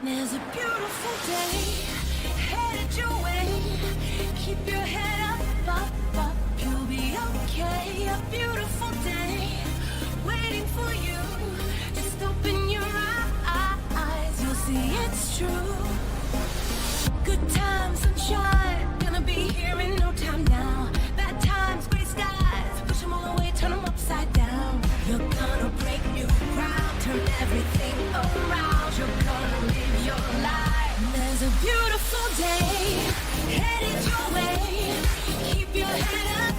There's a beautiful day headed your way. Keep your head up, you'll be okay. A beautiful day waiting for you. Just open your eyes, you'll see it's true. Good times, sunshine, gonna be here in no time now. Bad times, gray skies, push them all away, turn them upside down. You're gonna break new ground, turn everything around. You're gonna live your life. There's a beautiful day headed your way. Keep your head up,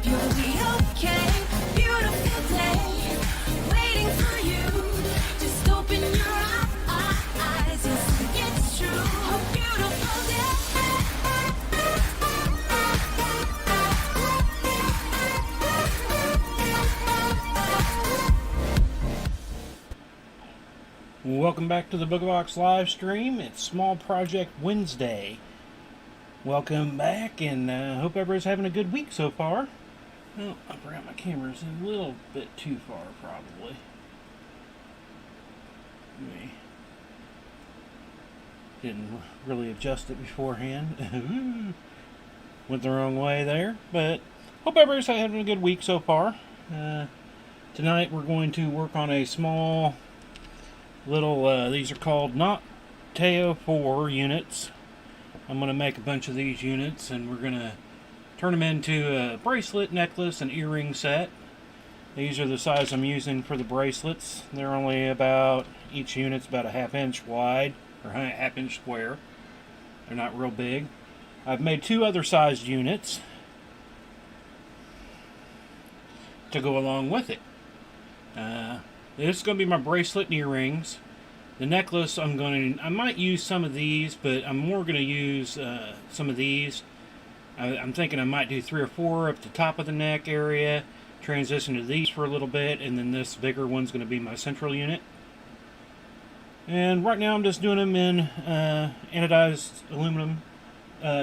you'll be okay. Beautiful day waiting for you. Just open your eyes, you'll see it's true. A beautiful day. Welcome back to the Booga live stream. It's Small Project Wednesday. Welcome back, and hope everybody's having a good week so far. Oh, I forgot my camera's a little bit too far, probably. Didn't really adjust it beforehand. Went the wrong way there, but hope everybody's having a good week so far. Tonight we're going to work on a small little, these are called Not Teo 4 units. I'm going to make a bunch of these units, and we're going to turn them into a bracelet, necklace, and earring set. These are the size I'm using for the bracelets. They're only about, each unit's about a ½ inch wide, or ½ inch square. They're not real big. I've made two other sized units to go along with it. This is going to be my bracelet and earrings. The necklace, I might use some of these, but I'm more going to use some of these. I'm thinking I might do 3 or 4 up the top of the neck area, transition to these for a little bit, and then this bigger one's going to be my central unit. And right now I'm just doing them in anodized aluminum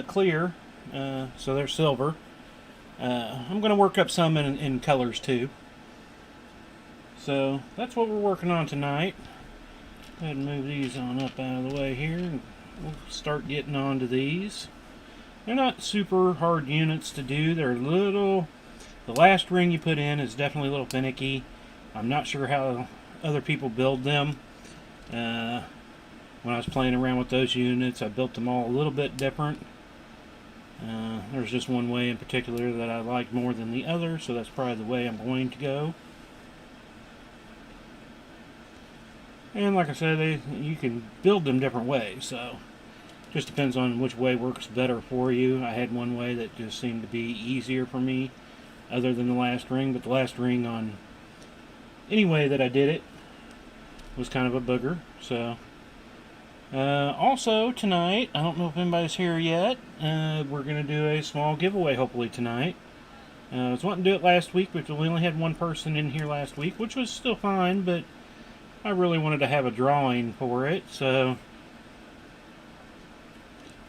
clear, so they're silver. I'm going to work up some in colors too. So that's what we're working on tonight. Go ahead and move these on up out of the way here, and we'll start getting on to these. They're not super hard units to do. They're little. The last ring you put in is definitely a little finicky. I'm not sure how other people build them. When I was playing around with those units, I built them all a little bit different. There's just one way in particular that I like more than the other, so that's probably the way I'm going to go. And like I said, you can build them different ways, so just depends on which way works better for you. I had one way that just seemed to be easier for me other than the last ring, but the last ring on any way that I did it was kind of a booger. So also tonight, I don't know if anybody's here yet, we're going to do a small giveaway hopefully tonight. I was wanting to do it last week, but we only had one person in here last week, which was still fine, but I really wanted to have a drawing for it, so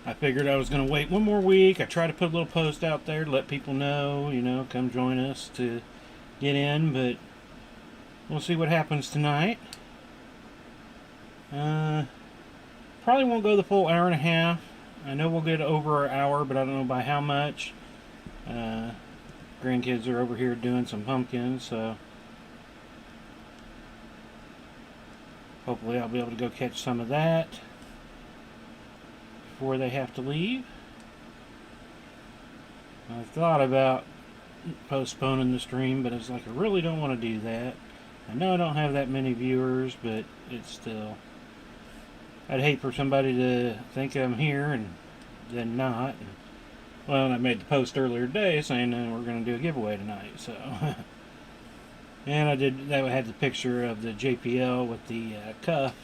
I figured I was going to wait one more week. I tried to put a little post out there to let people know, come join us to get in, but we'll see what happens tonight. Probably won't go the full hour and a half. I know we'll get over an hour, but I don't know by how much. Grandkids are over here doing some pumpkins, so hopefully I'll be able to go catch some of that before they have to leave. I thought about postponing the stream, but it's like I really don't want to do that. I know I don't have that many viewers, but it's still, I'd hate for somebody to think I'm here and then not. Well, and I made the post earlier today saying we're going to do a giveaway tonight, so and that had the picture of the JPL with the cuff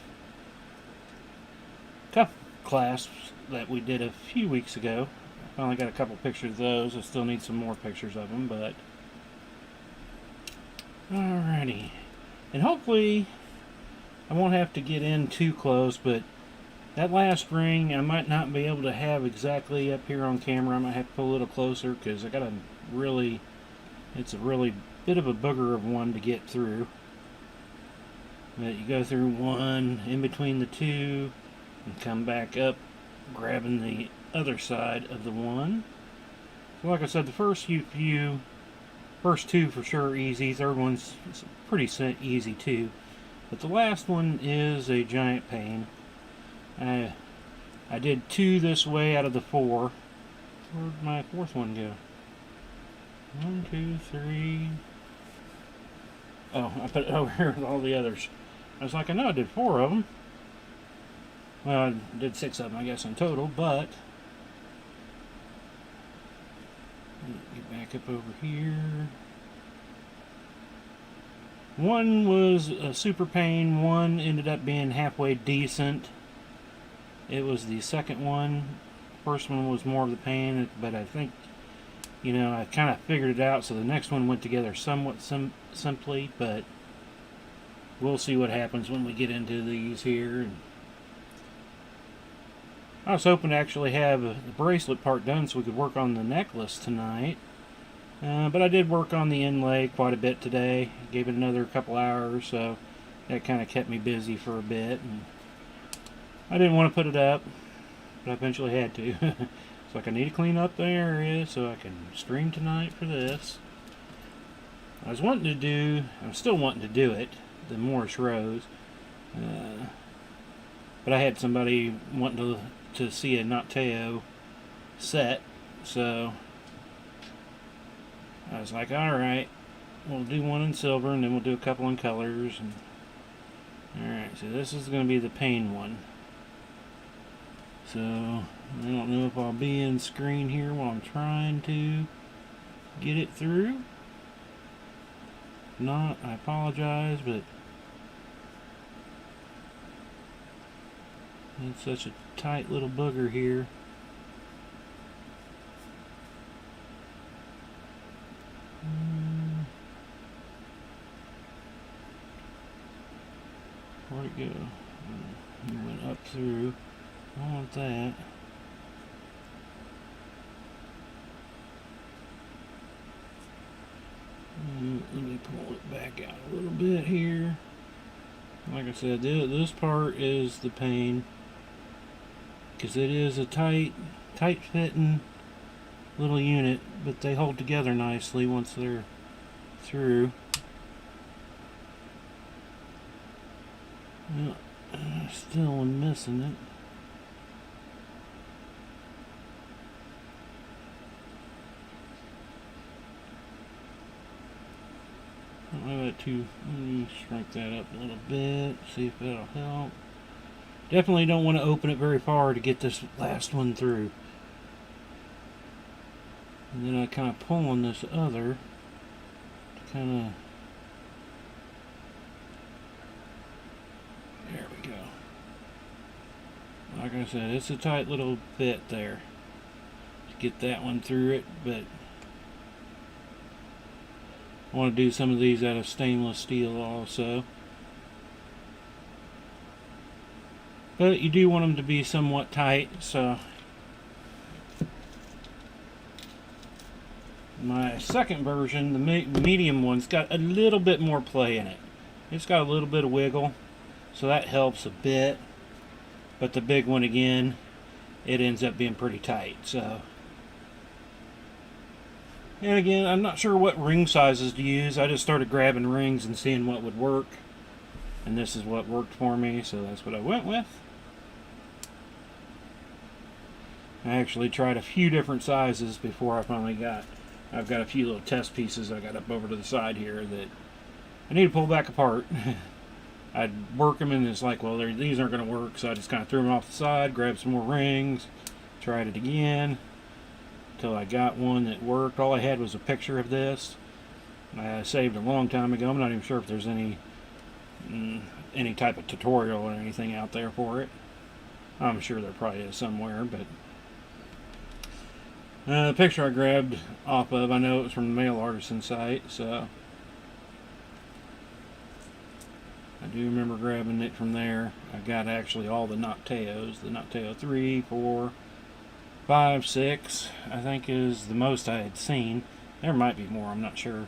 clasps that we did a few weeks ago. I finally got a couple pictures of those. I still need some more pictures of them, but alrighty. And hopefully I won't have to get in too close, but that last ring I might not be able to have exactly up here on camera. I might have to pull a little closer because I got a it's a really bit of a booger of one to get through. But you go through one in between the two and come back up, grabbing the other side of the one. So like I said, the first first two for sure easy. Third one's pretty easy too. But the last one is a giant pain. I did 2 this way out of the 4. Where'd my fourth one go? 1, 2, 3. Oh, I put it over here with all the others. I was like, I know I did 4 of them. Well, I did 6 of them, I guess, in total, but get back up over here. One was a super pain. One ended up being halfway decent. It was the second one. First one was more of the pain, but I think, I kind of figured it out, so the next one went together somewhat simply, but we'll see what happens when we get into these here. I was hoping to actually have the bracelet part done so we could work on the necklace tonight. But I did work on the inlay quite a bit today. Gave it another couple hours, so that kind of kept me busy for a bit. And I didn't want to put it up, but I eventually had to. It's like I need to clean up the area so I can stream tonight for this. I'm still wanting to do it, the Moorish Rose. But I had somebody wanting to see a Nocteo set, so I was like, alright, we'll do one in silver and then we'll do a couple in colors. Alright, so this is going to be the pain one. So, I don't know if I'll be in screen here while I'm trying to get it through. If not, I apologize, but it's such a tight little booger here. Where'd it go? He went up through. I don't want that. Let me pull it back out a little bit here. Like I said, this part is the pain, because it is a tight fitting little unit, but they hold together nicely once they're through. Still am missing it. Let me shrink that up a little bit, see if that'll help. Definitely don't want to open it very far to get this last one through. And then I kind of pull on this other to kind of, there we go. Like I said, it's a tight little fit there to get that one through it, but I want to do some of these out of stainless steel also. But you do want them to be somewhat tight, so my second version, the medium one's got a little bit more play in it. It's got a little bit of wiggle, so that helps a bit. But the big one, again, it ends up being pretty tight, so. And again, I'm not sure what ring sizes to use. I just started grabbing rings and seeing what would work. And this is what worked for me, so that's what I went with. I actually tried a few different sizes before I finally I've got a few little test pieces I got up over to the side here that I need to pull back apart. I'd work them and it's like, well, these aren't going to work, so I just kind of threw them off the side, grabbed some more rings, tried it again, until I got one that worked. All I had was a picture of this. I saved a long time ago. I'm not even sure if there's any type of tutorial or anything out there for it. I'm sure there probably is somewhere, but the picture I grabbed off of, I know it was from the Mail Artisan site, so I do remember grabbing it from there. I got actually all the Nocteos, the Nocteo 3, 4, 5, 6, I think is the most I had seen. There might be more, I'm not sure.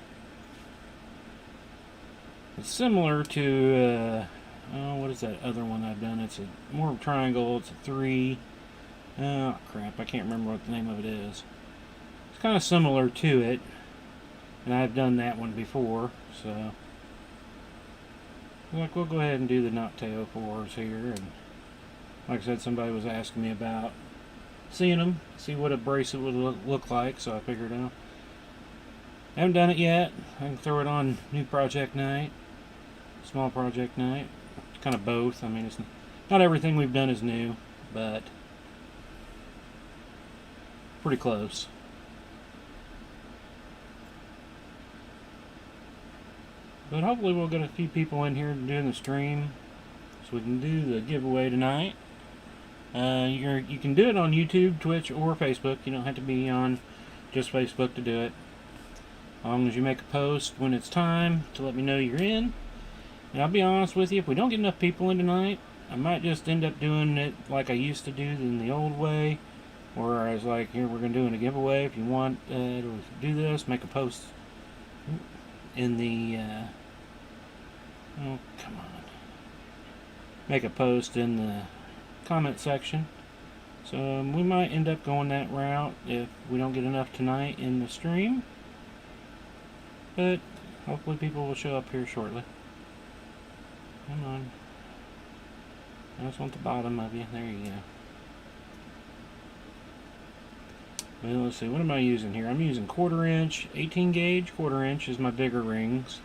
It's similar to what's that other one I've done? It's a more triangle. It's a 3. Oh crap! I can't remember what the name of it is. It's kind of similar to it, and I've done that one before. So, like, we'll go ahead and do the Nocteo 4s here. And like I said, somebody was asking me about seeing them, see what a bracelet would look like. So I figured out. I haven't done it yet. I can throw it on new project night, small project night. Kind of both. I mean, it's not everything we've done is new, but pretty close. But hopefully we'll get a few people in here doing the stream, so we can do the giveaway tonight. You can do it on YouTube, Twitch, or Facebook. You don't have to be on just Facebook to do it. As long as you make a post when it's time to let me know you're in. And I'll be honest with you, if we don't get enough people in tonight, I might just end up doing it like I used to do in the old way, where I was like, here, we're going to do a giveaway. If you want to do this, make a post in the, oh, come on. Make a post in the comment section. So we might end up going that route if we don't get enough tonight in the stream. But hopefully people will show up here shortly. Come on. I just want the bottom of you. There you go. Well, let's see. What am I using here? I'm using 1/4 inch, 18 gauge. 1/4 inch is my bigger rings.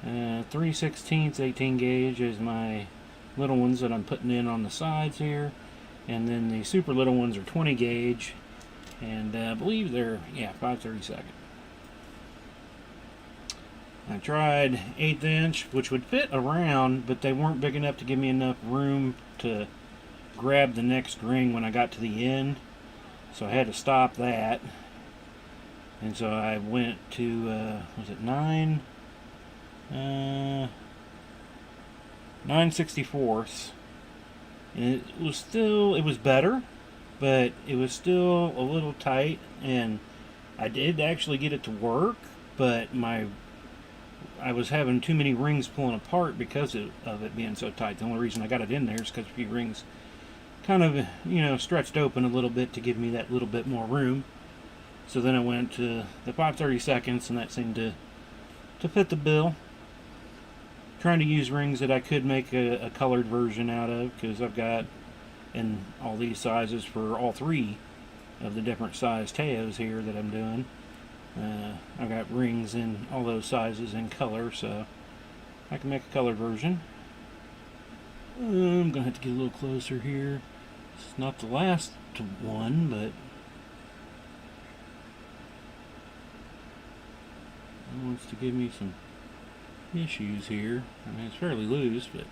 3/16 18 gauge is my little ones that I'm putting in on the sides here. And then the super little ones are 20 gauge. And I believe they're, 5/32. I tried 1/8 inch, which would fit around, but they weren't big enough to give me enough room to grab the next ring when I got to the end. So I had to stop that. And so I went to, was it 9/64. And it was better, but it was still a little tight. And I did actually get it to work, but I was having too many rings pulling apart because of it being so tight. The only reason I got it in there is because a few rings kind of, stretched open a little bit to give me that little bit more room. So then I went to the 5/32, and that seemed to fit the bill. Trying to use rings that I could make a colored version out of, because I've got in all these sizes for all 3 of the different size Teos here that I'm doing. I've got rings in all those sizes in color, so I can make a colored version. I'm going to have to get a little closer here. It's not the last one, but it wants to give me some issues here. I mean, it's fairly loose, but...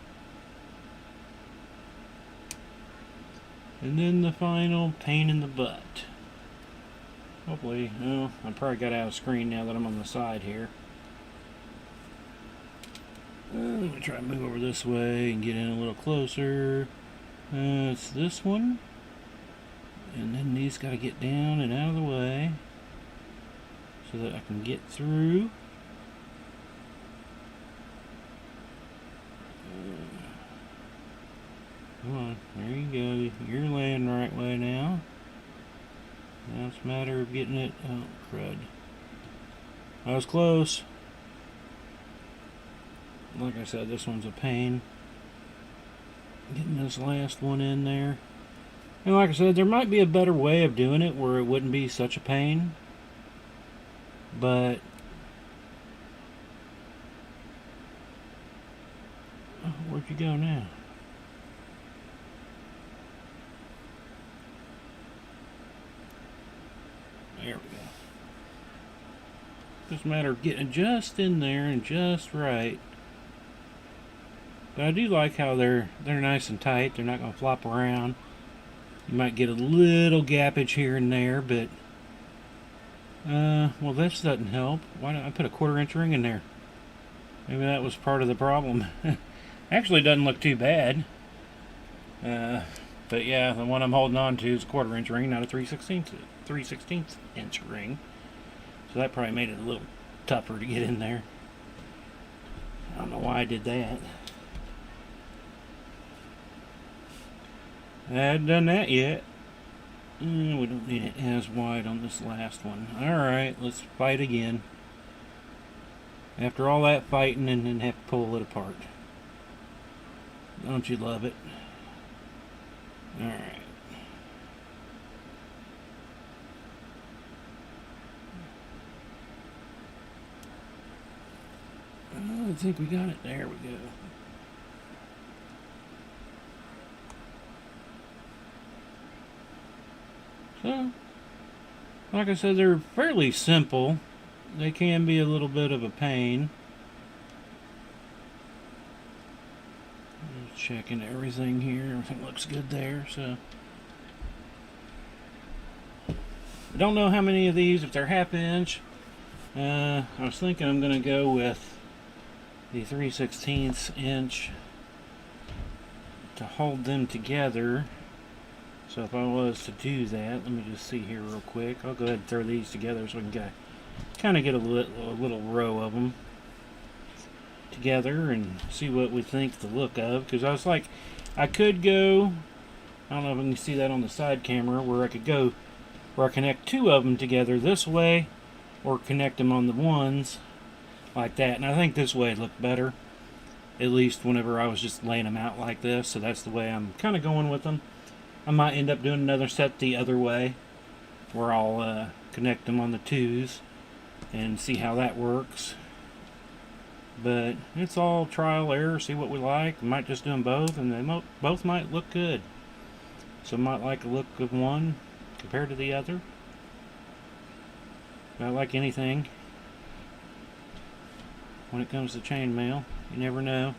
And then the final pain in the butt. Hopefully, well, I probably got out of screen now that I'm on the side here. Let me try to move over this way and get in a little closer. It's this one. And then these got to get down and out of the way so that I can get through. Come on, there you go. You're laying the right way now. Now it's a matter of getting it. Oh, crud. I was close. Like I said, this one's a pain. Getting this last one in there. And like I said, there might be a better way of doing it where it wouldn't be such a pain. But... oh, where'd you go now? There we go. Just a matter of getting just in there and just right. But I do like how they're nice and tight. They're not going to flop around. You might get a little gappage here and there, but well, this doesn't help. Why don't I put a 1/4 inch ring in there? Maybe that was part of the problem. Actually, doesn't look too bad. But yeah, the one I'm holding on to is a 1/4 inch ring, not a 3/16 inch ring. So that probably made it a little tougher to get in there. I don't know why I did that. I hadn't done that yet. We don't need it as wide on this last one. Alright, let's fight again. After all that fighting and then have to pull it apart. Don't you love it? Alright. I think we got it. There we go. So, like I said, they're fairly simple. They can be a little bit of a pain. Just checking everything here. Everything looks good there. So, I don't know how many of these, if they're half inch. I was thinking I'm going to go with the 3/16 inch to hold them together. So if I was to do that, let me just see here real quick. I'll go ahead and throw these together so we can kind of get a little row of them together and see what we think the look of. Because I was like, I could go, I don't know if you can see that on the side camera, where I could go, where I connect two of them together this way, or connect them on the ones like that. And I think this way looked better, at least whenever I was just laying them out like this. So that's the way I'm kind of going with them. I might end up doing another set the other way, where I'll connect them on the twos and see how that works. But it's all trial error, see what we like. I might just do them both, and they both might look good. Some might like the look of one compared to the other. Not like anything. When it comes to chainmail, you never know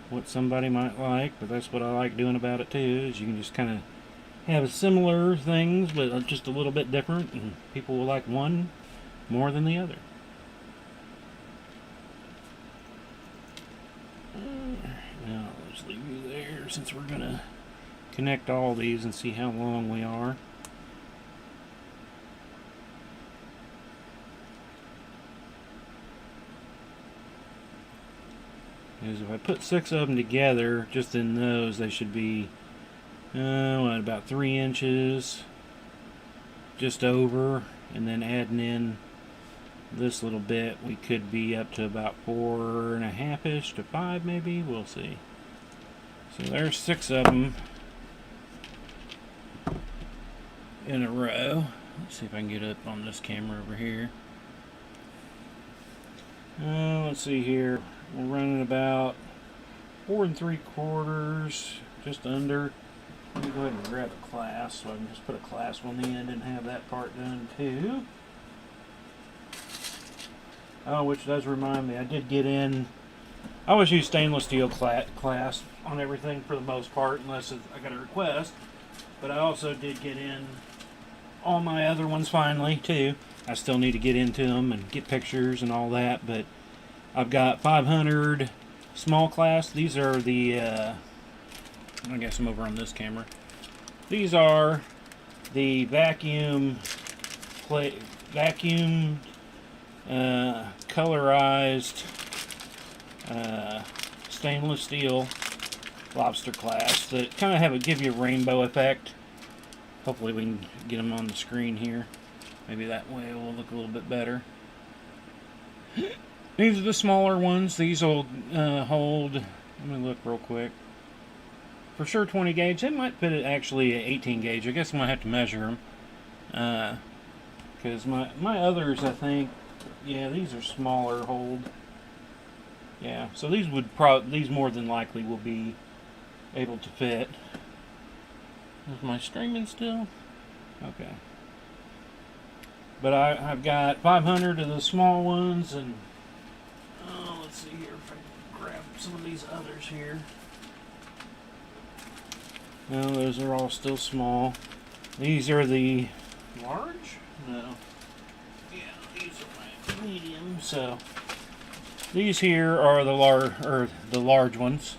what somebody might like, but that's what I like doing about it too, is you can just kind of have similar things but just a little bit different, and people will like one more than the other. Now I'll just leave you there, since we're gonna connect all these and see how long we are. Is if I put 6 of them together, just in those, they should be about 3 inches, just over, and then adding in this little bit, we could be up to about 4.5-ish to 5, maybe. We'll see. So there's 6 of them in a row. Let's see if I can get up on this camera over here. Let's see here. We're running about 4 3/4, just under. Let me go ahead and grab a class so I can just put a class on the end and have that part done too. Oh, which does remind me, I did get in. I always use stainless steel class on everything for the most part, unless I got a request. But I also did get in all my other ones finally too. I still need to get into them and get pictures and all that, but I've got 500 small class. These are the, I guess I'm over on this camera. These are the vacuum colorized stainless steel lobster class that kind of give you a rainbow effect. Hopefully we can get them on the screen here. Maybe that way it will look a little bit better. These are the smaller ones. These will hold, let me look real quick. For sure 20 gauge. They might put it actually at 18 gauge. I guess I might have to measure them. Because my others, I think, yeah, these are smaller hold. Yeah, so these these more than likely will be able to fit. Is my streaming still? Okay. But I've got 500 of the small ones, and let's see here if I can grab some of these others here. No, those are all still small. These are the large? No. Yeah, these are my medium. So these here are the large ones.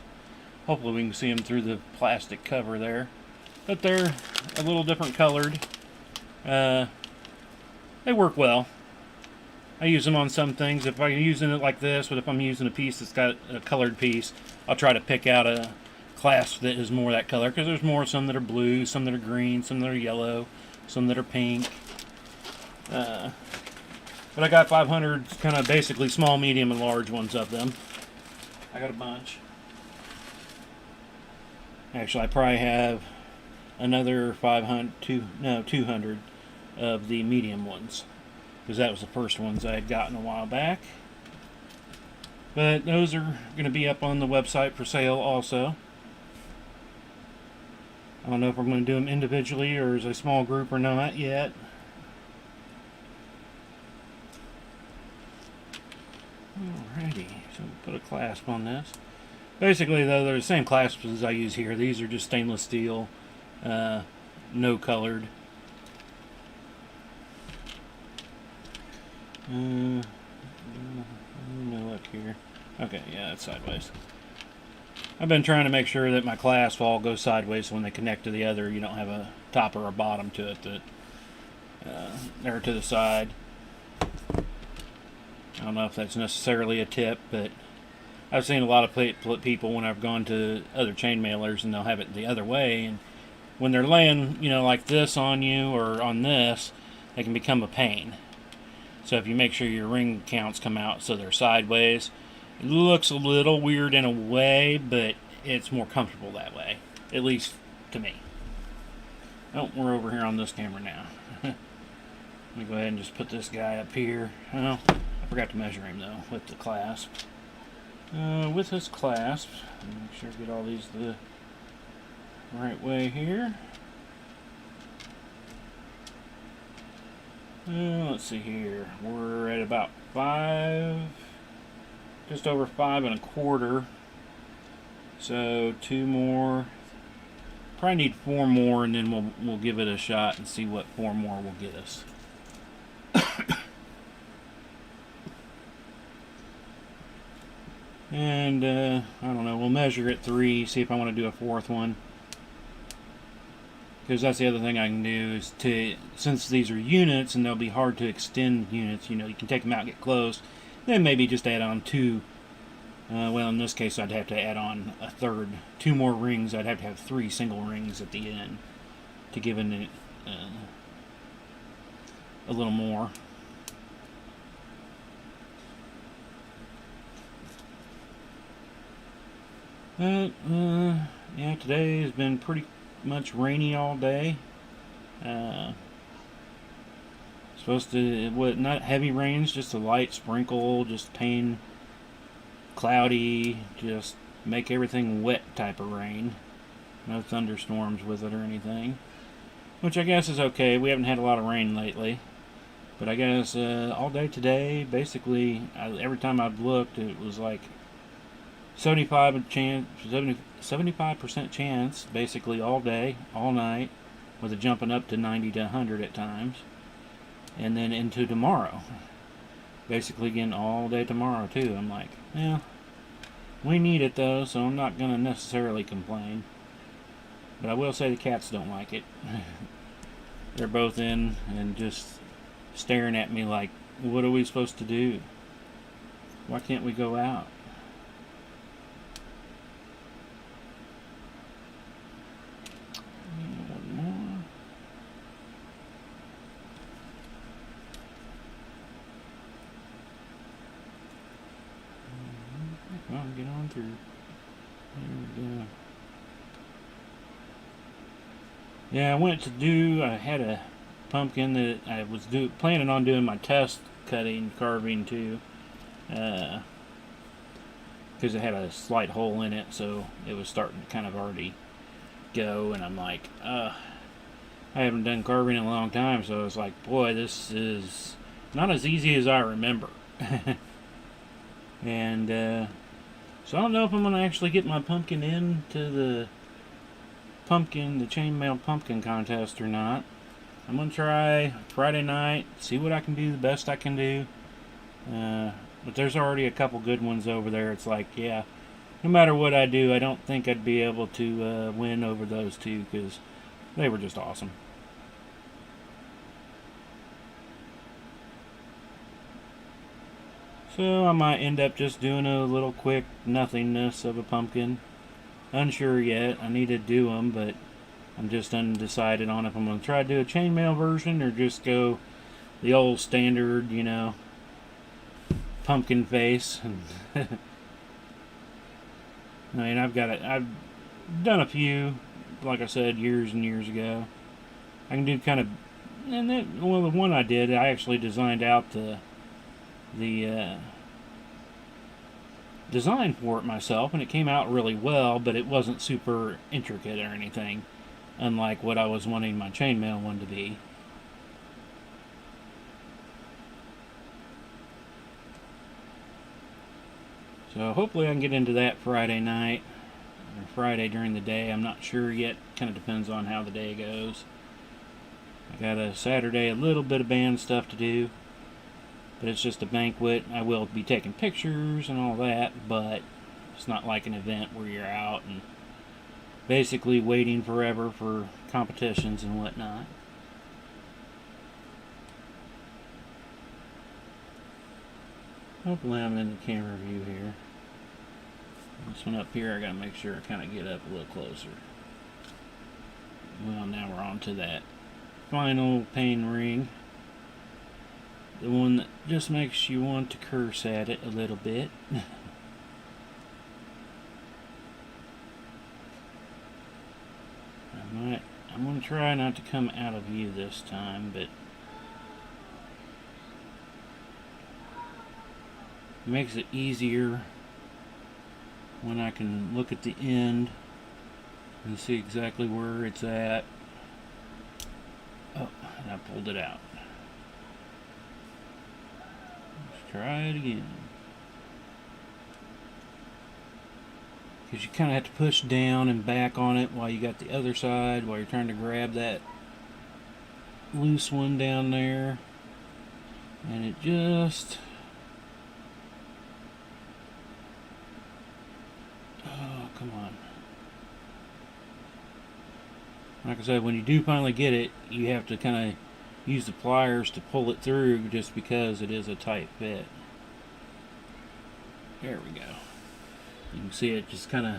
Hopefully we can see them through the plastic cover there. But they're a little different colored. They work well. I use them on some things. If I'm using it like this, but if I'm using a piece that's got a colored piece, I'll try to pick out a clasp that is more that color, because there's more, some that are blue, some that are green, some that are yellow, some that are pink. But I got 500 kind of basically small, medium, and large ones of them. I got a bunch. Actually, I probably have another 200 of the medium ones, because that was the first ones I had gotten a while back. But those are going to be up on the website for sale also. I don't know if I'm going to do them individually or as a small group or not yet. Alrighty, so put a clasp on this. Basically, though, they're the same clasps as I use here. These are just stainless steel, no colored. No, look here. Okay, yeah, it's sideways. I've been trying to make sure that my clasp all goes sideways, so when they connect to the other, you don't have a top or a bottom to it that they're to the side. I don't know if that's necessarily a tip, but I've seen a lot of people when I've gone to other chain mailers, and they'll have it the other way, and when they're laying, you know, like this on you or on this, they can become a pain. So if you make sure your ring counts come out so they're sideways, it looks a little weird in a way, but it's more comfortable that way, at least to me. Oh, we're over here on this camera now. Let me go ahead and just put this guy up here. Oh, I forgot to measure him though with the clasp. With his clasp, make sure to get all these the right way here. Let's see here. We're at about 5, just over 5 1/4. So 2 more. Probably need 4 more, and then we'll give it a shot and see what 4 more will get us. And I don't know. We'll measure at 3. See if I want to do a 4th one. Because that's the other thing I can do is since these are units and they'll be hard to extend units, you know, you can take them out, get close, then maybe just add on 2. Well, in this case, I'd have to add on a third, 2 more rings. I'd have to have 3 single rings at the end to give it a little more. Yeah, today has been pretty much rainy all day. Supposed to, not heavy rains, just a light sprinkle, just plain cloudy, just make everything wet type of rain. No thunderstorms with it or anything, which I guess is okay. We haven't had a lot of rain lately, but I guess all day today, basically, every time I've looked, it was like 75% chance, basically all day, all night, with it jumping up to 90 to 100 at times, and then into tomorrow. Basically again all day tomorrow too. I'm like, yeah, we need it though, so I'm not going to necessarily complain. But I will say the cats don't like it. They're both in and just staring at me like, what are we supposed to do? Why can't we go out? One more. Come on, get on through. There we go. Yeah, I had a pumpkin that I was planning on doing my test carving too. Because it had a slight hole in it, so it was starting to kind of already go, and I'm like, I haven't done carving in a long time, so I was like, boy, this is not as easy as I remember. And so I don't know if I'm going to actually get my pumpkin into the chainmail pumpkin contest or not. I'm going to try Friday night, see what I can do, the best I can do. But there's already a couple good ones over there. It's like, yeah, no matter what I do, I don't think I'd be able to win over those two, because they were just awesome. So I might end up just doing a little quick nothingness of a pumpkin. unsure yet. I need to do them, but I'm just undecided on if I'm going to try to do a chainmail version or just go the old standard, you know, pumpkin face. I mean, I've done a few, like I said, years and years ago. I can do kind of, and then, well, the one I did, I actually designed out the design for it myself, and it came out really well, but it wasn't super intricate or anything, unlike what I was wanting my chainmail one to be. So hopefully I can get into that Friday night, or Friday during the day. I'm not sure yet. Kind of depends on how the day goes. I got a Saturday, a little bit of band stuff to do, but it's just a banquet. I will be taking pictures and all that, but it's not like an event where you're out and basically waiting forever for competitions and whatnot. Hopefully I'm in the camera view here. This one up here, I gotta make sure I kind of get up a little closer. Well, now we're on to that final pain ring. The one that just makes you want to curse at it a little bit. I'm going to try not to come out of view this time, but it makes it easier when I can look at the end and see exactly where it's at. Oh, I pulled it out. Let's try it again. Because you kind of have to push down and back on it while you got the other side, while you're trying to grab that loose one down there. And it just... oh, come on. Like I said, when you do finally get it, you have to kind of use the pliers to pull it through just because it is a tight fit. There we go. You can see it just kind of,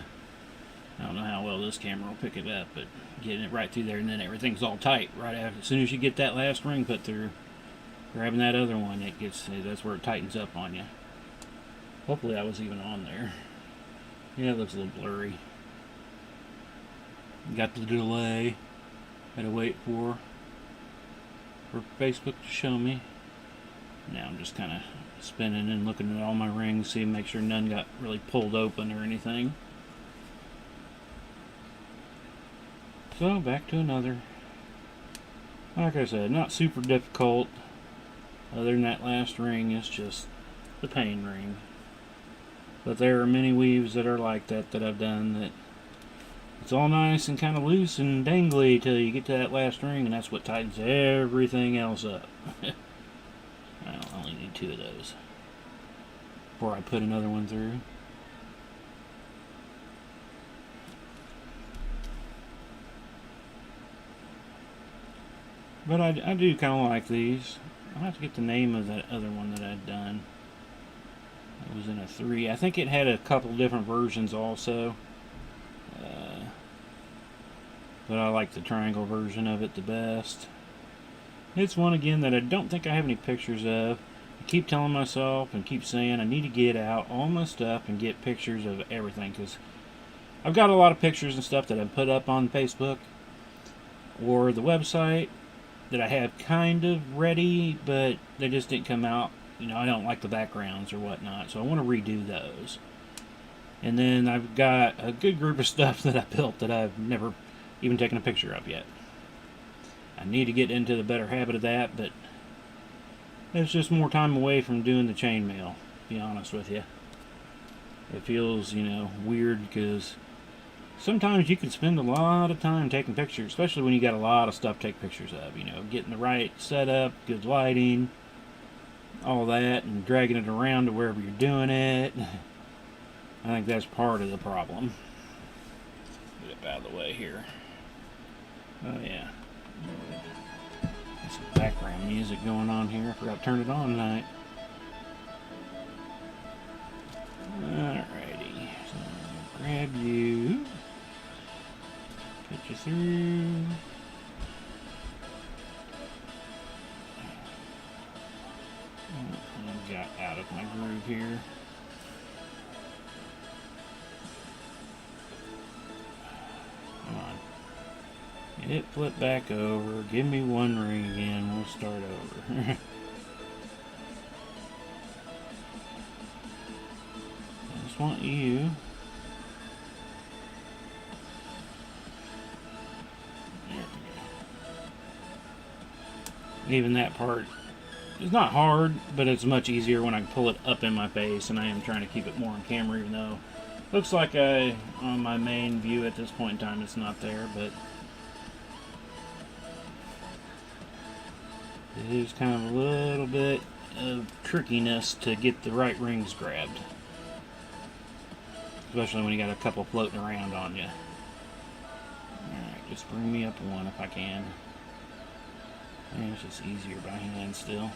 I don't know how well this camera will pick it up, but getting it right through there, and then everything's all tight right after. As soon as you get that last ring put through, grabbing that other one, it gets, that's where it tightens up on you. Hopefully I was even on there. Yeah, it looks a little blurry. Got the delay. Had to wait for Facebook to show me. Now I'm just kind of spinning and looking at all my rings, see, make sure none got really pulled open or anything. So back to another. Like I said, not super difficult. Other than that last ring, it's just the pain ring. But there are many weaves that are like that I've done, that it's all nice and kind of loose and dangly till you get to that last ring, and that's what tightens everything else up. I only need 2 of those before I put another one through. But I do kind of like these. I'll have to get the name of that other one that I'd done. It was in a 3. I think it had a couple different versions also. But I like the triangle version of it the best. It's one, again, that I don't think I have any pictures of. I keep telling myself and keep saying I need to get out all my stuff and get pictures of everything, because I've got a lot of pictures and stuff that I put up on Facebook or the website that I have kind of ready, but they just didn't come out. You know, I don't like the backgrounds or whatnot, so I want to redo those. And then I've got a good group of stuff that I built that I've never even taken a picture of yet. I need to get into the better habit of that, but it's just more time away from doing the chainmail, to be honest with you. It feels, you know, weird, because sometimes you can spend a lot of time taking pictures, especially when you got a lot of stuff to take pictures of, you know, getting the right setup, good lighting, all that, and dragging it around to wherever you're doing it. I think that's part of the problem. Get it out of the way here. Oh yeah. Some background music going on here. I forgot to turn it on tonight. Alrighty. So grab you. It flipped back over. Give me one ring again. We'll start over. I just want you. There we go. Even that part is not hard, but it's much easier when I can pull it up in my face, and I am trying to keep it more on camera, even though it looks like on my main view at this point in time it's not there, but it is kind of a little bit of trickiness to get the right rings grabbed. Especially when you got a couple floating around on you. Alright, just bring me up one if I can. And it's just easier by hand still.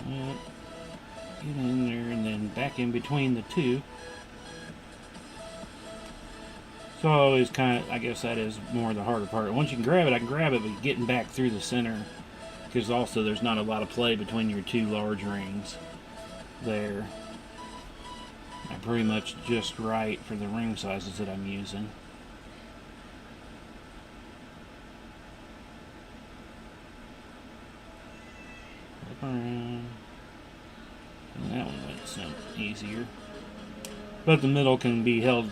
Yep. Get in there and then back in between the two. So I always kind of, I guess that is more the harder part. Once you can grab it, I can grab it, but getting back through the center, because also there's not a lot of play between your two large rings there. I'm pretty much just right for the ring sizes that I'm using. Flip around. And that one went some easier. But the middle can be held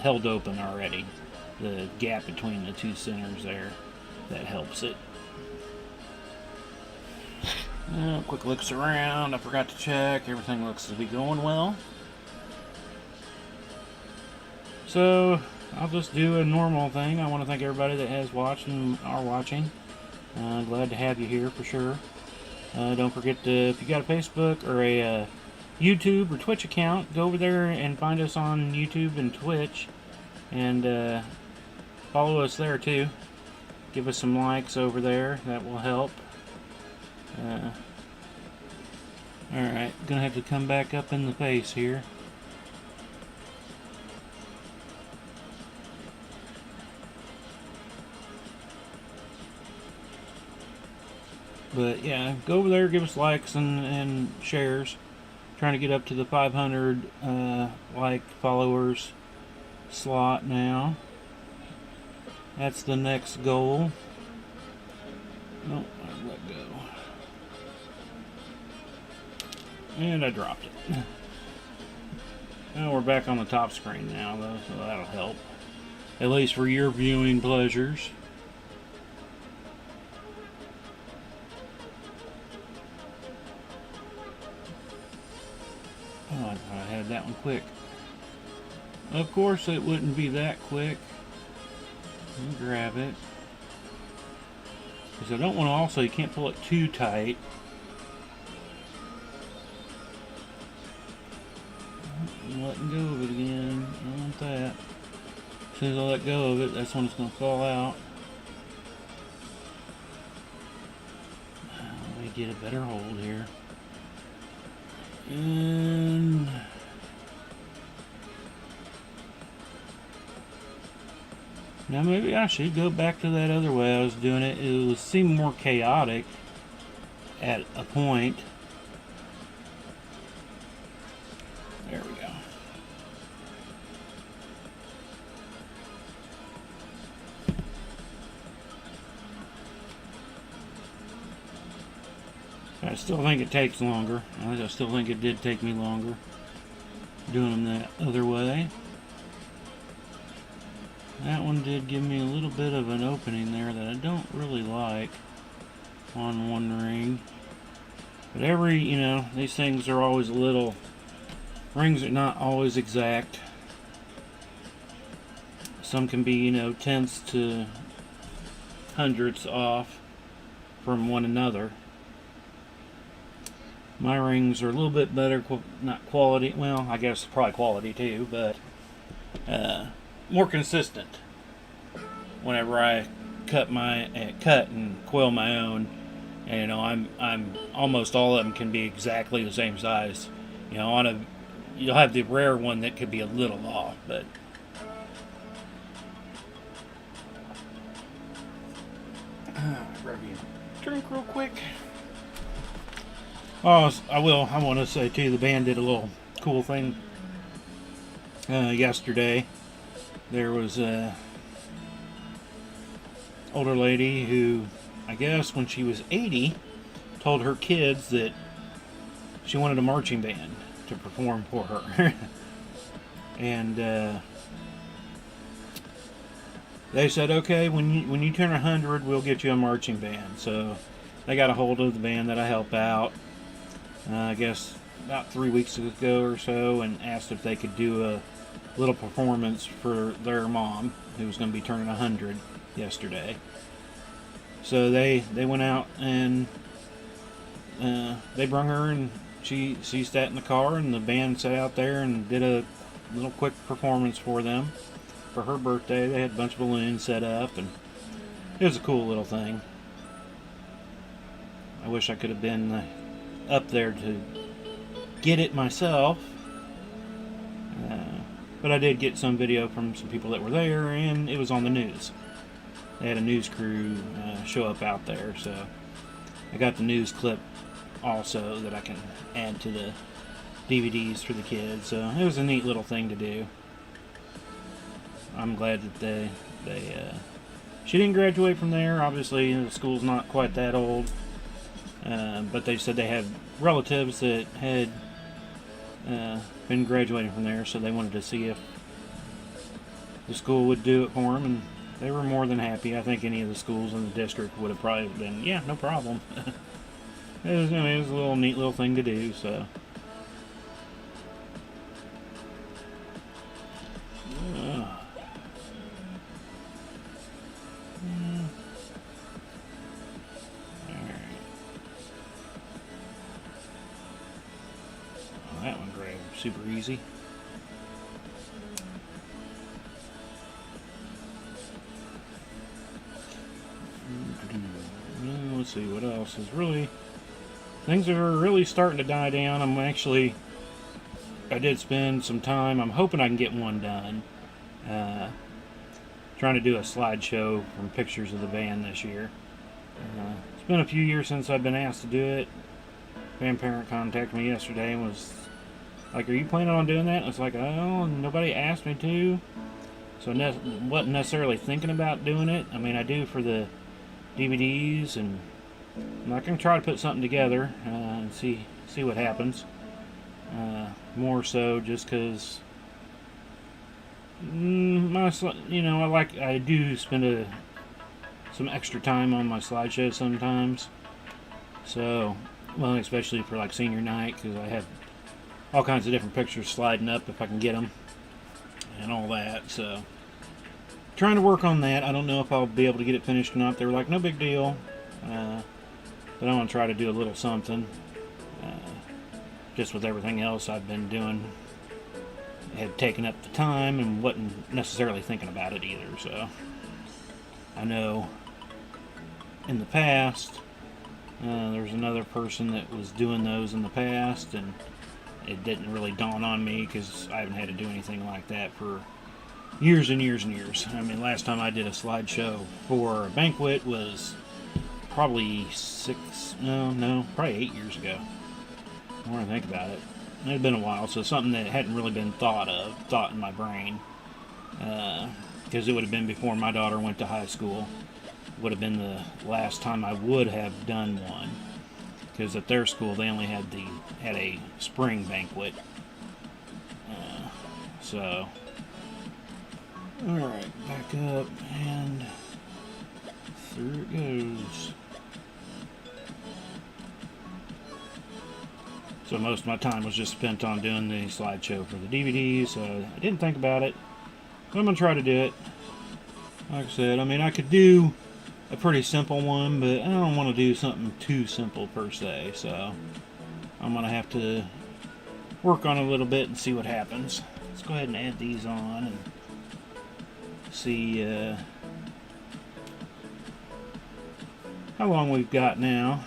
open already. The gap between the two centers there, that helps it. Quick looks around. I forgot to check. Everything looks to be going well. So I'll just do a normal thing. I want to thank everybody that has watched and are watching. Glad to have you here for sure. Don't forget to, if you got a Facebook or a YouTube or Twitch account, go over there and find us on YouTube and Twitch, and follow us there too. Give us some likes over there. That will help. Alright, gonna have to come back up in the face here. But yeah, go over there, give us likes and shares. Trying to get up to the 500 like followers slot now. That's the next goal. Oh, I let go. And I dropped it. Well, we're back on the top screen now, though, so that'll help. At least for your viewing pleasures. Oh, I thought I had that one quick. Of course, it wouldn't be that quick. Grab it. Because I don't want to also, you can't pull it too tight. I'm letting go of it again. I don't want that. As soon as I let go of it, that's when it's going to fall out. Let me get a better hold here. And now maybe I should go back to that other way I was doing it. It would seem more chaotic at a point. There we go. I still think it takes longer. I still think it did take me longer doing them that other way. That one did give me a little bit of an opening there that I don't really like on one ring. But these things are always a little, rings are not always exact. Some can be, tenths to hundredths off from one another. My rings are a little bit better, not quality, well, I guess probably quality too, but more consistent whenever I cut and coil my own. And I'm almost all of them can be exactly the same size. You'll have the rare one that could be a little off, but grab you a drink real quick. Oh, I want to say too, the band did a little cool thing yesterday. There was a older lady who, I guess, when she was 80, told her kids that she wanted a marching band to perform for her, and they said, "Okay, when you turn 100, we'll get you a marching band." So they got a hold of the band that I help out. I guess about 3 weeks ago or so, and asked if they could do a little performance for their mom, who was going to be turning 100 yesterday. So they went out and they brung her, and she sat in the car, and the band sat out there and did a little quick performance for them for her birthday. They had a bunch of balloons set up, and it was a cool little thing. I wish I could have been up there to get it myself, but I did get some video from some people that were there, and it was on the news. They had a news crew show up out there, so I got the news clip also that I can add to the DVDs for the kids. So it was a neat little thing to do. I'm glad that she didn't graduate from there. Obviously, the school's not quite that old. But they said they had relatives that had been graduating from there, so they wanted to see if the school would do it for them, and they were more than happy. I think any of the schools in the district would have probably been, yeah, no problem. It was a little neat little thing to do, so. That one grabbed super easy. Let's see what else is really. Things are really starting to die down. I did spend some time. I'm hoping I can get one done. Trying to do a slideshow from pictures of the band this year. It's been a few years since I've been asked to do it. Band parent contacted me yesterday and was like, "Are you planning on doing that?" And it's like, "Oh, nobody asked me to." So wasn't necessarily thinking about doing it. I mean, I do for the DVDs, and I'm not going to try to put something together and see what happens. More so just because, I do spend some extra time on my slideshow sometimes. So, well, especially for like senior night, because I have all kinds of different pictures sliding up if I can get them and all that. So, trying to work on that. I don't know if I'll be able to get it finished or not. They were like, "No big deal," but I want to try to do a little something. Just with everything else I've been doing, had taken up the time and wasn't necessarily thinking about it either. So I know in the past there's another person that was doing those in the past, and it didn't really dawn on me because I haven't had to do anything like that for years and years and years. I mean, last time I did a slideshow for a banquet was probably probably 8 years ago. The more I think about it, it had been a while, so something that hadn't really been thought in my brain, because it would have been before my daughter went to high school. Would have been the last time I would have done one, because at their school they only had a spring banquet. So, all right, back up and through it goes. So most of my time was just spent on doing the slideshow for the DVDs, so I didn't think about it. But I'm going to try to do it. Like I said, I mean, I could do a pretty simple one, but I don't want to do something too simple per se, so I'm going to have to work on it a little bit and see what happens. Let's go ahead and add these on and see how long we've got now.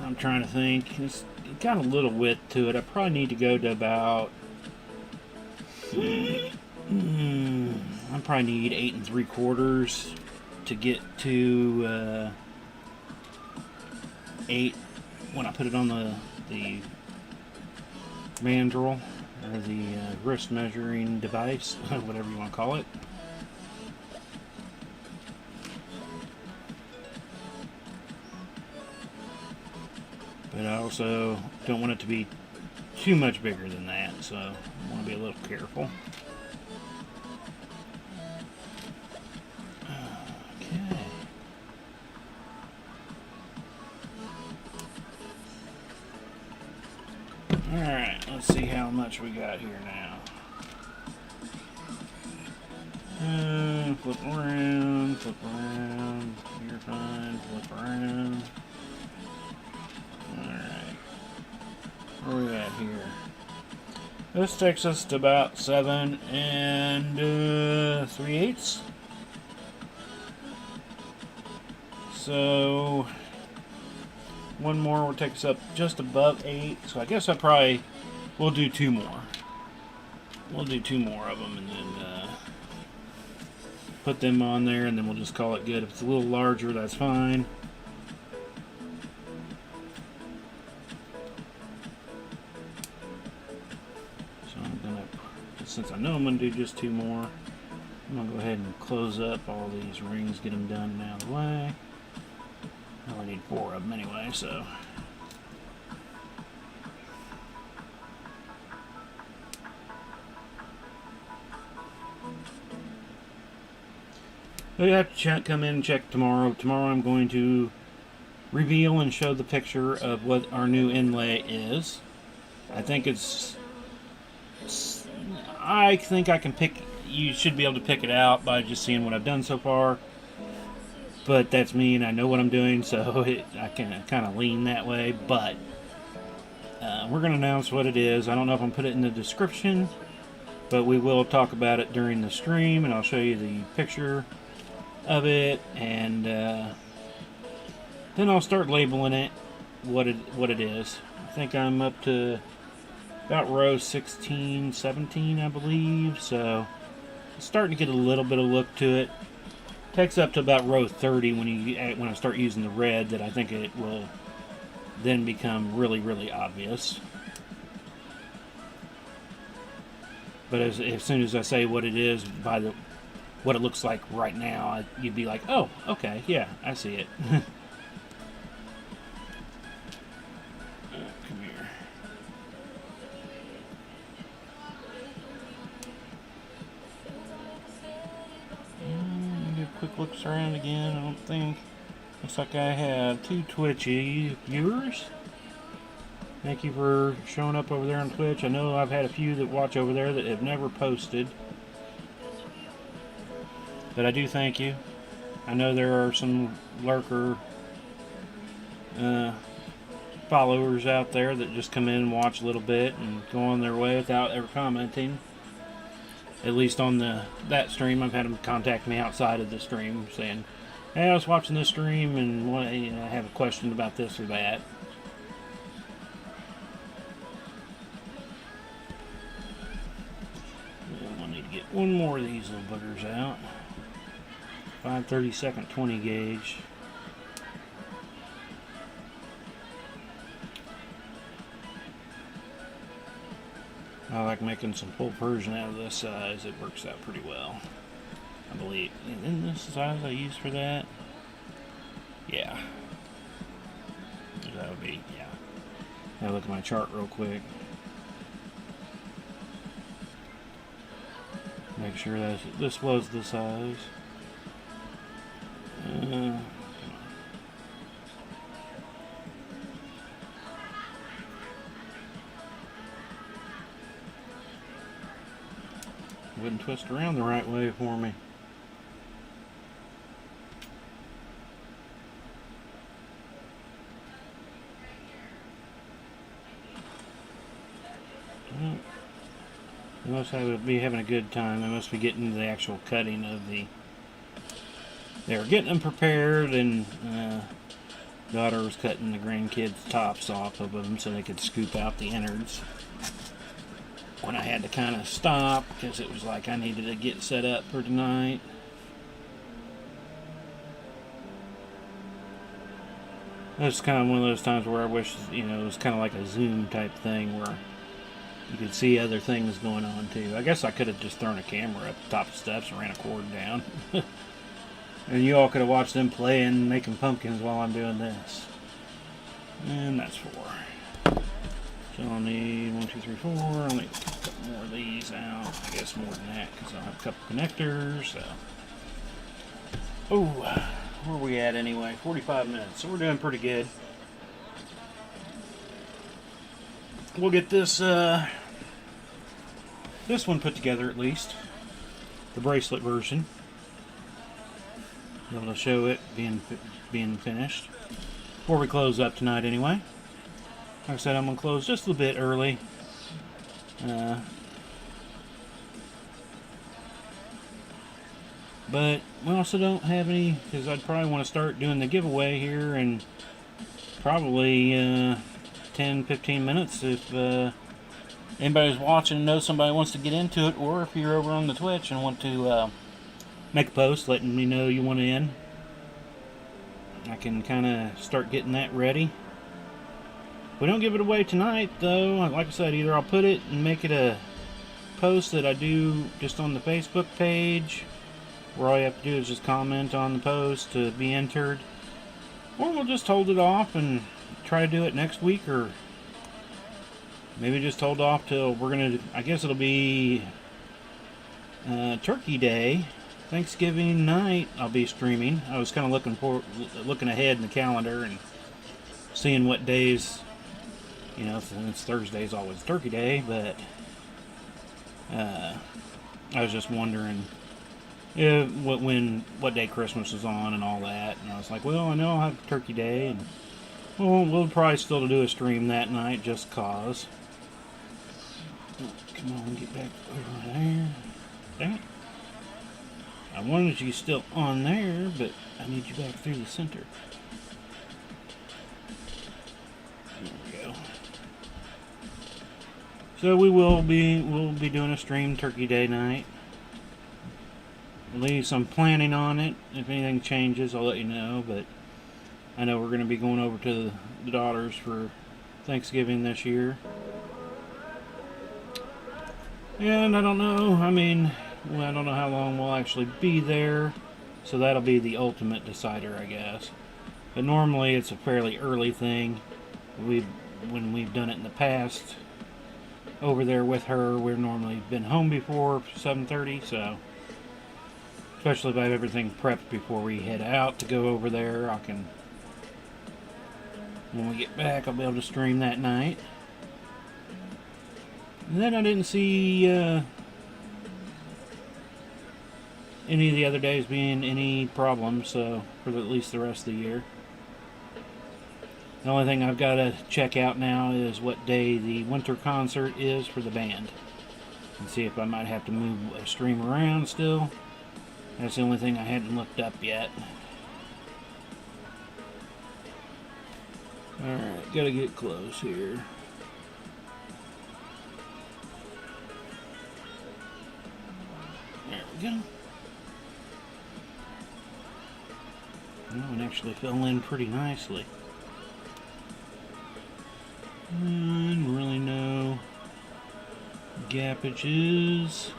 I'm trying to think. It's got a little width to it. I probably need to go to about I probably need 8 3/4 to get to 8 when I put it on the mandrel, or the wrist measuring device, whatever you want to call it. But I also don't want it to be too much bigger than that, so I want to be a little careful. Okay. Alright, let's see how much we got here now. Flip around, you're fine, flip around. Alright, where are we at here? This takes us to about 7 and 3/8. So one more will take us up just above 8. So I guess we'll do 2 more. We'll do 2 more of them and then put them on there, and then we'll just call it good. If it's a little larger, that's fine. So I'm gonna, since I know I'm gonna do just 2 more, I'm gonna go ahead and close up all these rings, get them done and out of the way. I only need 4 of them anyway, so. We have to come in and check tomorrow. Tomorrow I'm going to reveal and show the picture of what our new inlay is. I think I think I can pick, you should be able to pick it out by just seeing what I've done so far. But that's me, and I know what I'm doing, so I can kind of lean that way. But we're going to announce what it is. I don't know if I'm going to put it in the description, but we will talk about it during the stream, and I'll show you the picture of it, and then I'll start labeling it what it is. I think I'm up to about row 16, 17, I believe, so it's starting to get a little bit of look to it. Takes up to about row 30 when I start using the red, that I think it will then become really, really obvious. But as soon as I say what it is, by what it looks like right now, you'd be like, oh, okay, yeah, I see it. Come here. Give quick looks around again. I don't think. Looks like I have 2 Twitchy viewers. Thank you for showing up over there on Twitch. I know I've had a few that watch over there that have never posted, but I do thank you. I know there are some lurker followers out there that just come in and watch a little bit and go on their way without ever commenting. At least on that stream, I've had them contact me outside of the stream saying, "Hey, I was watching this stream and I have a question about this or that." I need to get one more of these little buggers out. 5/32 20 gauge. I like making some full Persian out of this size. It works out pretty well, I believe. Isn't this the size I use for that? Yeah. That would be, yeah. I'll look at my chart real quick. Make sure that this was the size. Wouldn't twist around the right way for me. They must be having a good time. They must be getting the actual cutting of the. They were getting them prepared, and daughter was cutting the grandkids' tops off of them so they could scoop out the innards. When I had to kind of stop because it was like I needed to get set up for tonight. It's kind of one of those times where I wish, it was kind of like a Zoom type thing where you could see other things going on too. I guess I could have just thrown a camera up the top of the steps and ran a cord down. And you all could have watched them playing, making pumpkins while I'm doing this. And that's 4. So I'll need 1, 2, 3, 4. I'll need a couple more of these out. I guess more than that because I'll have a couple connectors. So. Oh, where are we at anyway? 45 minutes. So we're doing pretty good. We'll get this this one put together at least. The bracelet version. Be able to show it being finished. Before we close up tonight anyway. Like I said, I'm going to close just a little bit early. But we also don't have any, because I'd probably want to start doing the giveaway here in probably 10-15 minutes if anybody's watching and knows somebody wants to get into it, or if you're over on the Twitch and want to make a post letting me know you want in. I can kind of start getting that ready. If we don't give it away tonight, though, like I said, either I'll put it and make it a post that I do just on the Facebook page, where all you have to do is just comment on the post to be entered, or we'll just hold it off and try to do it next week, or maybe just hold off till we're gonna, I guess it'll be Turkey Day, Thanksgiving night. I'll be streaming. I was kind of looking ahead in the calendar and seeing what days, since Thursday's always Turkey Day, but I was just wondering what day Christmas is on and all that, and I was like, well, I know I'll have Turkey Day, and we'll probably still do a stream that night just cause. Oh, come on, get back over there. Dang it. I wanted you still on there, but I need you back through the center. There we go. So we'll be doing a stream Turkey Day night. At least I'm planning on it. If anything changes, I'll let you know. But I know we're going to be going over to the daughters for Thanksgiving this year. And I don't know. I don't know how long we'll actually be there. So that'll be the ultimate decider, I guess. But normally it's a fairly early thing. When we've done it in the past, over there with her, we've normally been home before 7:30, so especially if I have everything prepped before we head out to go over there, when we get back, I'll be able to stream that night. And then I didn't see any of the other days being any problems, so for at least the rest of the year. The only thing I've got to check out now is what day the winter concert is for the band, and see if I might have to move a stream around still. That's the only thing I hadn't looked up yet. Alright, gotta get close here. There we go. That one actually fell in pretty nicely. And really no gappages.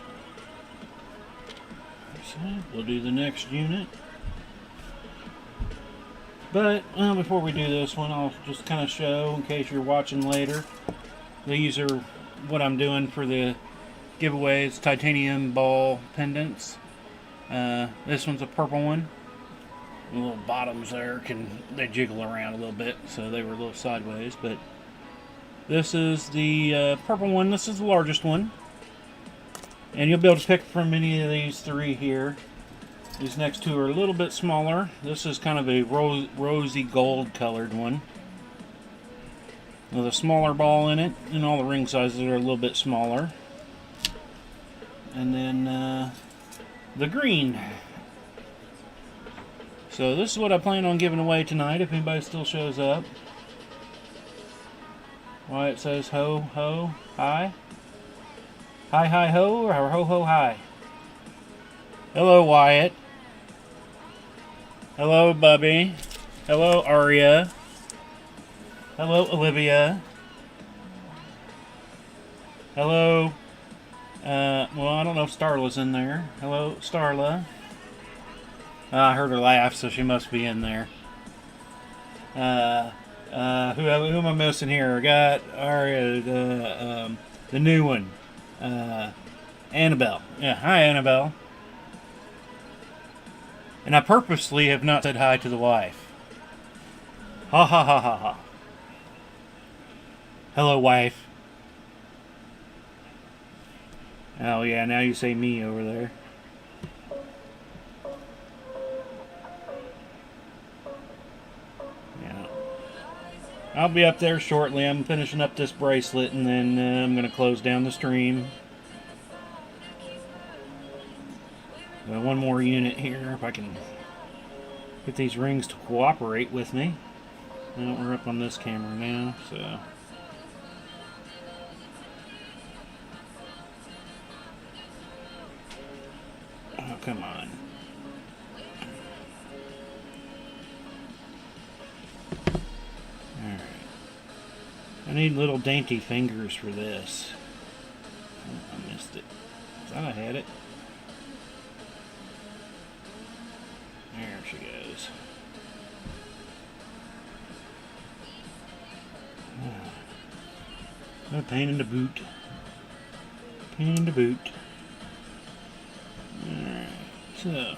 So we'll do the next unit. But before we do this one, I'll just kind of show, in case you're watching later, these are what I'm doing for the giveaway. It's titanium ball pendants. This one's a purple one. The little bottoms there, they jiggle around a little bit, so they were a little sideways. But this is the purple one. This is the largest one. And you'll be able to pick from any of these 3 here. These next 2 are a little bit smaller. This is kind of a rosy gold colored one, with a smaller ball in it, and all the ring sizes are a little bit smaller. And then the green. So this is what I plan on giving away tonight if anybody still shows up. Why it says ho ho hi. Hi hi ho, or ho ho hi. Hello Wyatt. Hello Bubby. Hello Aria. Hello, Olivia. Hello. Well, I don't know if Starla's in there. Hello, Starla. I heard her laugh, so she must be in there. Who am I missing here? I got the new one, Annabelle. Yeah, hi, Annabelle. And I purposely have not said hi to the wife. Ha ha ha ha ha. Hello, wife. Oh yeah, now you say me over there. Yeah. I'll be up there shortly. I'm finishing up this bracelet and then I'm going to close down the stream. One more unit here if I can get these rings to cooperate with me. Well, we're up on this camera now, so. Oh, come on. Alright. I need little dainty fingers for this. Oh, I missed it. Thought I had it. There she goes. A pain in the boot. Pain in the boot. Alright, so.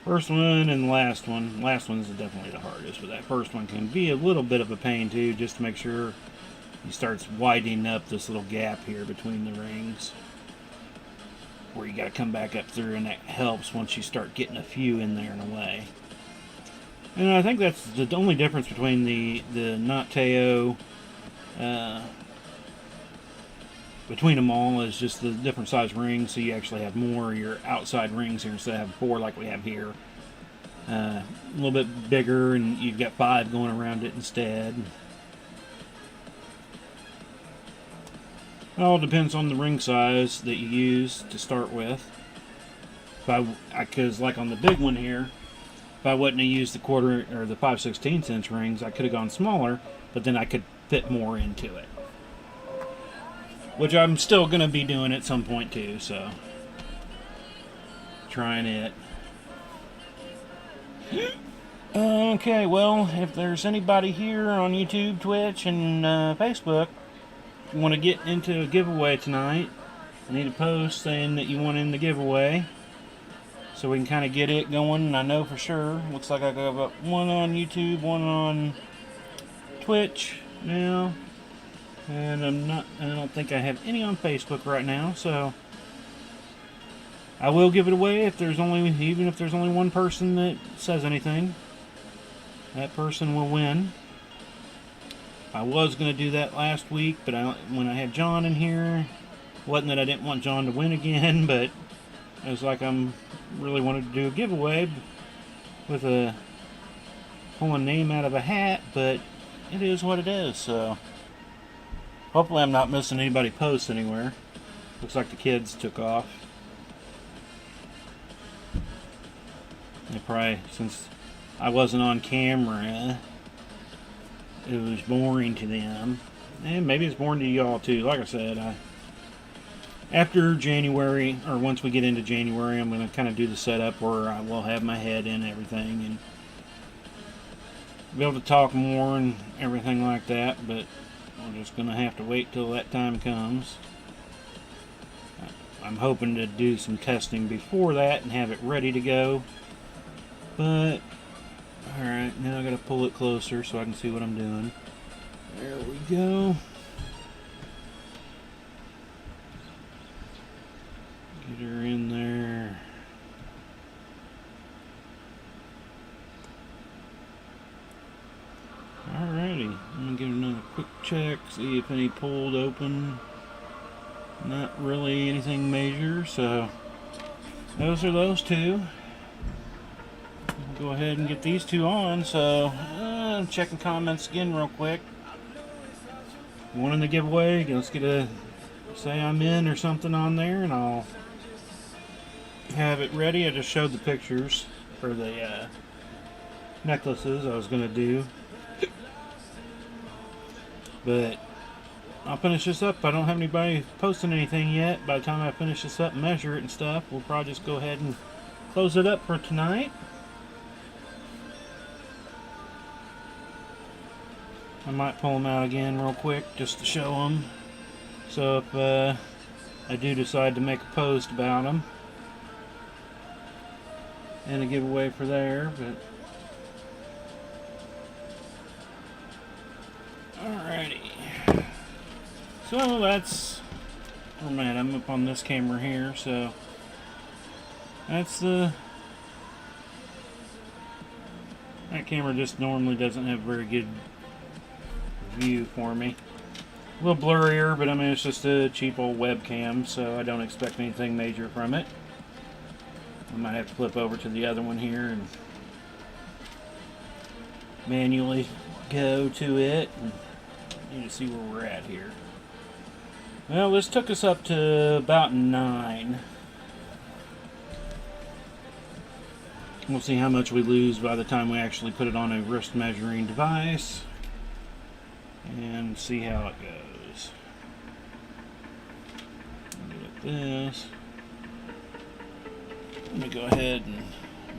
First one and the last one. Last one's definitely the hardest, but that first one can be a little bit of a pain too, just to make sure he starts widening up this little gap here between the rings. Where you gotta come back up through, and that helps once you start getting a few in there and away. And I think that's the only difference between the Not Teo, between them all, is just the different size rings, so you actually have more of your outside rings here instead of having 4 like we have here. A little bit bigger, and you've got 5 going around it instead. It all depends on the ring size that you use to start with. Because like on the big one here, if I wouldn't have used the quarter or the 5/16 inch rings, I could have gone smaller, but then I could fit more into it. Which I'm still going to be doing at some point too, so. Trying it. Okay, well, if there's anybody here on YouTube, Twitch, and Facebook, if you want to get into a giveaway tonight, I need a post saying that you want in the giveaway, so we can kind of get it going. And I know for sure, looks like I got one on YouTube, one on Twitch now, and I don't think I have any on Facebook right now, so I will give it away even if there's only one person that says anything. That person will win. I was going to do that last week, but when I had John in here, wasn't that I didn't want John to win again, but it was like I'm really wanted to do a giveaway with pull a name out of a hat, but it is what it is, so hopefully I'm not missing anybody posts anywhere. Looks like the kids took off. They probably, since I wasn't on camera, it was boring to them. And maybe it's boring to y'all too. Like I said, after January, or once we get into January, I'm going to kind of do the setup where I will have my head in everything and be able to talk more and everything like that, but we're just going to have to wait till that time comes. I'm hoping to do some testing before that and have it ready to go. But, alright, now I got to pull it closer so I can see what I'm doing. There we go. Get her in there. Alrighty, I'm going to give another quick check, see if any pulled open. Not really anything major, so those are those two. Go ahead and get these two on, so I'm checking comments again real quick. One in the giveaway, let's get a say I'm in or something on there, and I'll have it ready. I just showed the pictures for the necklaces I was going to do. But I'll finish this up. I don't have anybody posting anything yet. By the time I finish this up and measure it and stuff, we'll probably just go ahead and close it up for tonight. I might pull them out again real quick just to show them. So if I do decide to make a post about them and a giveaway for there, but alrighty. So that's where I'm at. I'm up on this camera here, so that's that camera just normally doesn't have very good view for me. A little blurrier, but I mean it's just a cheap old webcam, so I don't expect anything major from it. I might have to flip over to the other one here and manually go to it. And need to see where we're at here. Well, this took us up to about 9. We'll see how much we lose by the time we actually put it on a wrist measuring device and see how it goes. Look at this. Let me go ahead and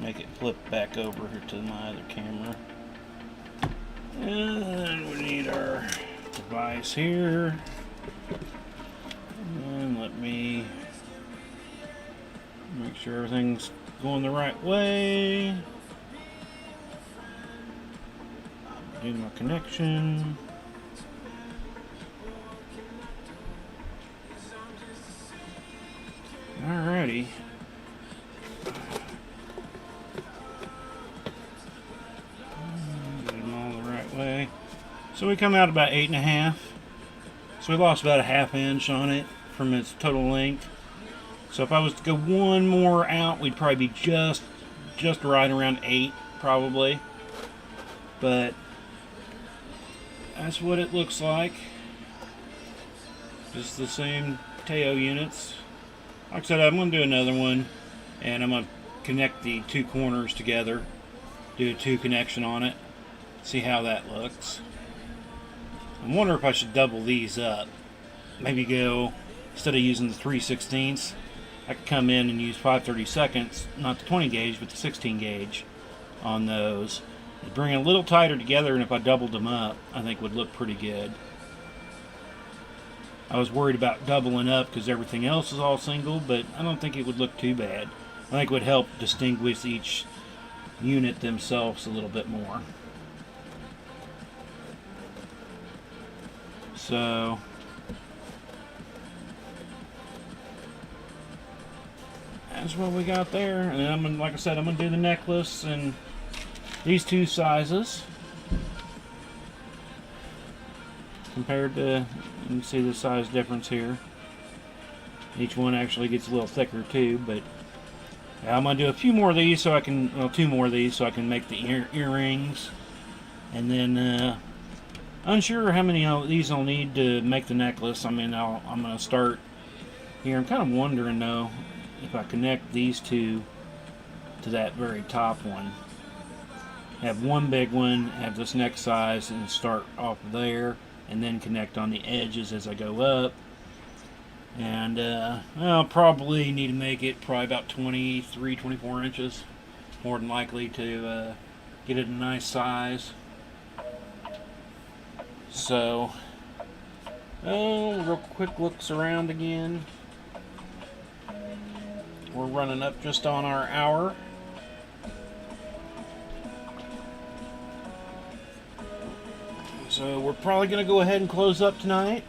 make it flip back over here to my other camera. And we need our device here. And let me make sure everything's going the right way. Do my connection. Alrighty. Get them all the right way. So we come out about 8.5. So we lost about a 1/2 inch on it from its total length. So if I was to go one more out, we'd probably be just right around 8, probably. But that's what it looks like. Just the same Teo units. Like I said, I'm going to do another one, and I'm going to connect the 2 corners together, do a 2 connection on it, see how that looks. I wonder if I should double these up. Maybe go, instead of using the 3/16, I could come in and use 5/32, not the 20 gauge, but the 16 gauge on those. It'd bring it a little tighter together, and if I doubled them up, I think would look pretty good. I was worried about doubling up because everything else is all single, but I don't think it would look too bad. I think it would help distinguish each unit themselves a little bit more. So that's what we got there. And then I'm gonna, like I said, I'm gonna do the necklace in these 2 sizes. Compared to, you can see the size difference here. Each one actually gets a little thicker too, but I'm going to do a few more of these so I can, well, 2 more of these so I can make the earrings. And then, unsure how many of these I'll need to make the necklace. I mean, I'm going to start here. I'm kind of wondering though, if I connect these 2 to that very top one. Have one big one, have this next size, and start off there. And then connect on the edges as I go up. And I'll probably need to make it probably about 23, 24 inches. More than likely to get it a nice size. So, real quick looks around again. We're running up just on our hour. So we're probably going to go ahead and close up tonight.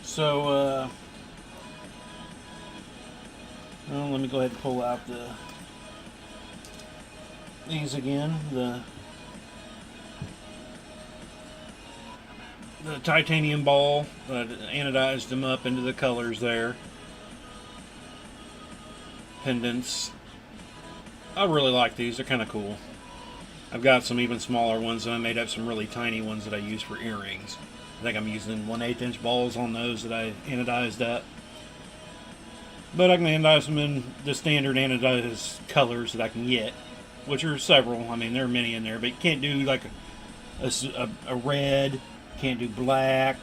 So, well, let me go ahead and pull out these again. The titanium ball, anodized them up into the colors there. Pendants. I really like these. They're kind of cool. I've got some even smaller ones, and I made up some really tiny ones that I use for earrings. I think I'm using 1/8 inch balls on those that I anodized up. But I can anodize them in the standard anodized colors that I can get. which are several. I mean, there are many in there, but you can't do like a red, can't do black,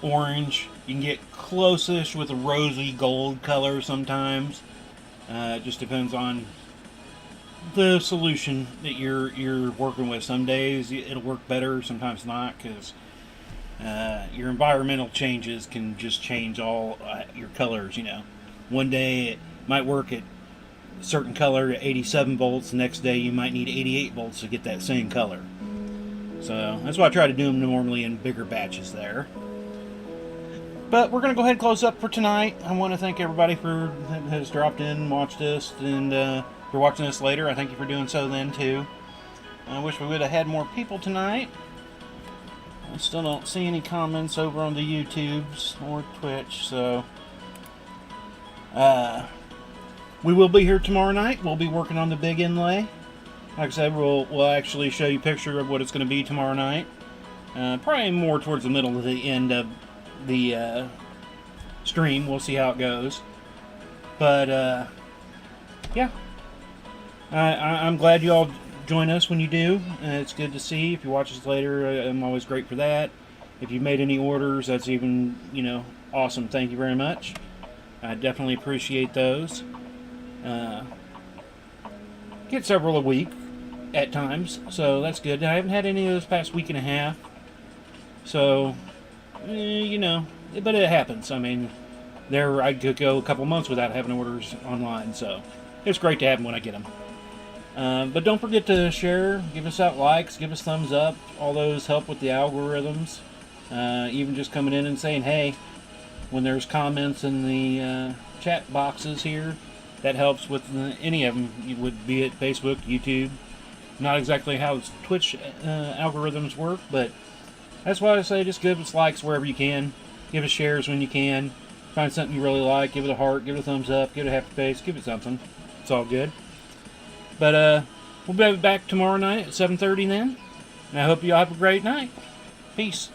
orange. You can get close-ish with a rosy gold color sometimes. It just depends on the solution that you're working with. Some days it'll work better, sometimes not, because your environmental changes can just change all your colors. One day it might work at a certain color at 87 volts. The next day you might need 88 volts to get that same color. So that's why I try to do them normally in bigger batches there. But we're going to go ahead and close up for tonight. I want to thank everybody that has dropped in and watched this. And if you're watching this later, I thank you for doing so then too. I wish we would have had more people tonight. I still don't see any comments over on the YouTubes or Twitch. So we will be here tomorrow night. We'll be working on the big inlay. Like I said, we'll actually show you a picture of what it's going to be tomorrow night. Probably more towards the middle of the end of the stream. We'll see how it goes. But yeah, I'm glad you all join us when you do. It's good to see. If you watch us later, I'm always great for that. If you made any orders, that's even awesome. Thank you very much. I definitely appreciate those. Get several a week at times, so that's good. I haven't had any of those past week and a half, so but it happens. I mean, I could go a couple months without having orders online, so it's great to have them when I get them. But don't forget to share, give us out likes, give us thumbs up. All those help with the algorithms. Even just coming in and saying hey when there's comments in the chat boxes here, that helps with any of them. It would be it Facebook, YouTube. Not exactly how Twitch algorithms work, but that's why I say just give us likes wherever you can. Give us shares when you can. Find something you really like, give it a heart, give it a thumbs up, give it a happy face, give it something. It's all good. But we'll be back tomorrow night at 7:30 then. And I hope you all have a great night. Peace.